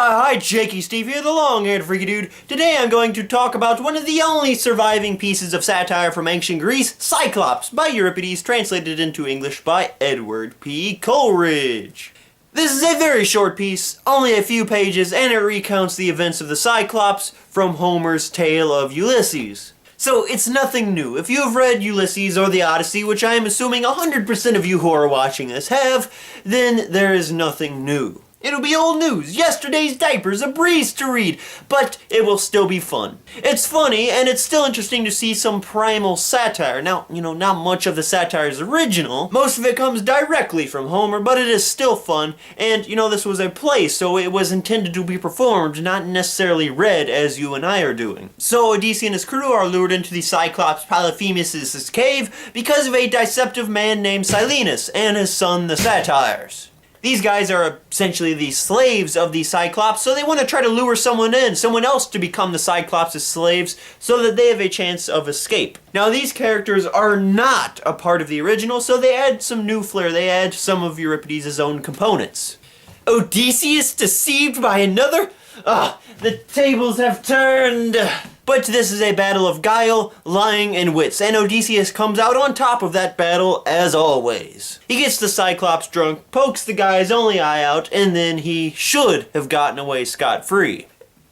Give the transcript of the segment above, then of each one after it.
Hi, Jakob Stief here, the long-haired freaky dude. Today I'm going to talk about one of the only surviving pieces of satire from ancient Greece, Cyclops, by Euripides, translated into English by Edward P. Coleridge. This is a very short piece, only a few pages, and it recounts the events of the Cyclops from Homer's tale of Ulysses. So it's nothing new. If you have read Ulysses or the Odyssey, which I am assuming 100% of you who are watching this have, then there is nothing new. It'll be old news, yesterday's diapers, a breeze to read, but it will still be fun. It's funny, and it's still interesting to see some primal satire. Now, not much of the satire is original. Most of it comes directly from Homer, but it is still fun, and, this was a play, so it was intended to be performed, not necessarily read as you and I are doing. So Odysseus and his crew are lured into the Cyclops Polyphemus' cave because of a deceptive man named Silenus and his son, the Satyrs. These guys are essentially the slaves of the Cyclops, so they want to try to lure someone else to become the Cyclops' slaves, so that they have a chance of escape. Now, these characters are not a part of the original, so they add some new flair. They add some of Euripides' own components. Odysseus deceived by another? The tables have turned! But this is a battle of guile, lying, and wits, and Odysseus comes out on top of that battle as always. He gets the Cyclops drunk, pokes the guy's only eye out, and then he should have gotten away scot-free.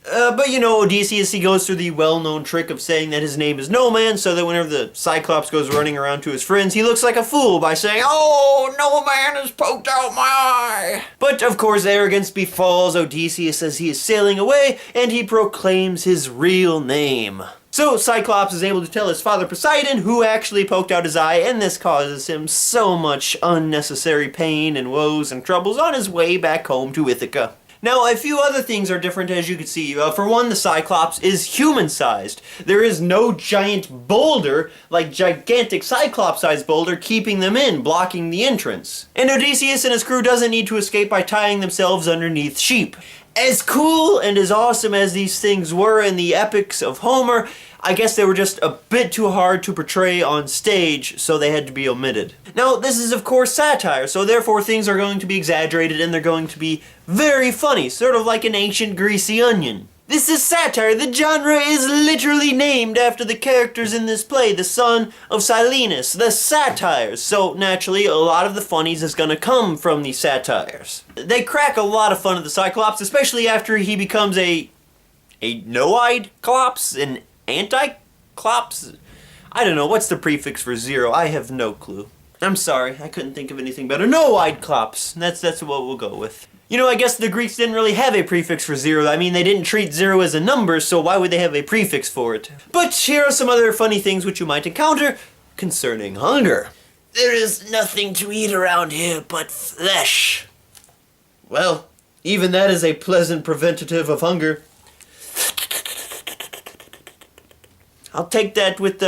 But Odysseus, he goes through the well-known trick of saying that his name is No Man, so that whenever the Cyclops goes running around to his friends, he looks like a fool by saying, "Oh, no man has poked out my eye!" But, of course, arrogance befalls Odysseus as he is sailing away, and he proclaims his real name. So Cyclops is able to tell his father Poseidon, who actually poked out his eye, and this causes him so much unnecessary pain and woes and troubles on his way back home to Ithaca. Now, a few other things are different, as you can see. For one, the Cyclops is human-sized. There is no giant boulder, like gigantic Cyclops-sized boulder, keeping them in, blocking the entrance. And Odysseus and his crew doesn't need to escape by tying themselves underneath sheep. As cool and as awesome as these things were in the epics of Homer, I guess they were just a bit too hard to portray on stage, so they had to be omitted. Now, this is of course satire, so therefore things are going to be exaggerated and they're going to be very funny, sort of like an ancient greasy onion. This is satire. The genre is literally named after the characters in this play, the son of Silenus, the Satires. So naturally, a lot of the funnies is gonna come from the Satires. They crack a lot of fun at the Cyclops, especially after he becomes a no-eyed Clops, an anti-Clops? I don't know, what's the prefix for zero? I have no clue. I'm sorry, I couldn't think of anything better. No-eyed Clops. That's what we'll go with. I guess the Greeks didn't really have a prefix for zero. I mean, they didn't treat zero as a number, so why would they have a prefix for it? But here are some other funny things which you might encounter concerning hunger. There is nothing to eat around here but flesh. Well, even that is a pleasant preventative of hunger. I'll take that with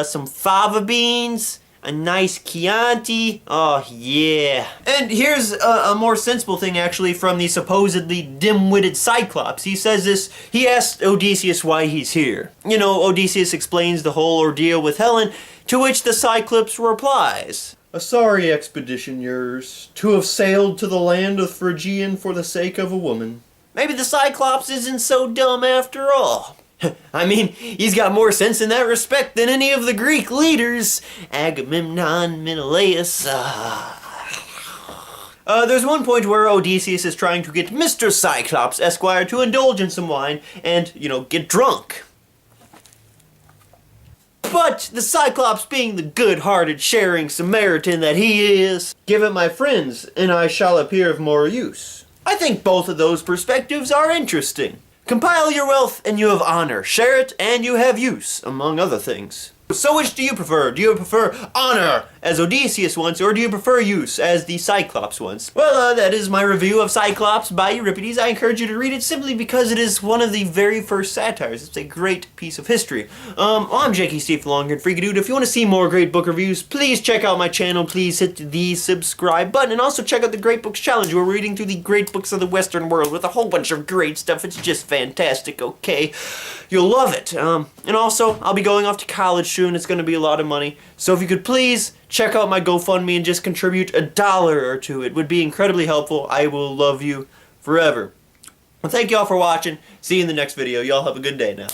some fava beans, a nice Chianti. Oh, yeah. And here's a more sensible thing, actually, from the supposedly dim-witted Cyclops. He says this, he asks Odysseus why he's here. Odysseus explains the whole ordeal with Helen, to which the Cyclops replies, "A sorry expedition yours, to have sailed to the land of Phrygian for the sake of a woman." Maybe the Cyclops isn't so dumb after all. I mean, he's got more sense in that respect than any of the Greek leaders. Agamemnon, Menelaus, There's one point where Odysseus is trying to get Mr. Cyclops, Esquire, to indulge in some wine and, get drunk. But the Cyclops, being the good-hearted, sharing Samaritan that he is, "Give it my friends, and I shall appear of more use." I think both of those perspectives are interesting. Compile your wealth and you have honor. Share it and you have use, among other things. So which do you prefer? Do you prefer honor, as Odysseus wants, or do you prefer use, as the Cyclops wants? Well, that is my review of Cyclops by Euripides. I encourage you to read it simply because it is one of the very first satires. It's a great piece of history. I'm Jakob Stief, the long-haired freaky dude. If you want to see more great book reviews, please check out my channel. Please hit the subscribe button, and also check out the Great Books Challenge. We're reading through the great books of the Western world with a whole bunch of great stuff. It's just fantastic, okay? You'll love it. And also, I'll be going off to college soon. It's going to be a lot of money. So if you could please check out my GoFundMe and just contribute $1 or $2. It would be incredibly helpful. I will love you forever. Well, thank y'all for watching. See you in the next video. Y'all have a good day now.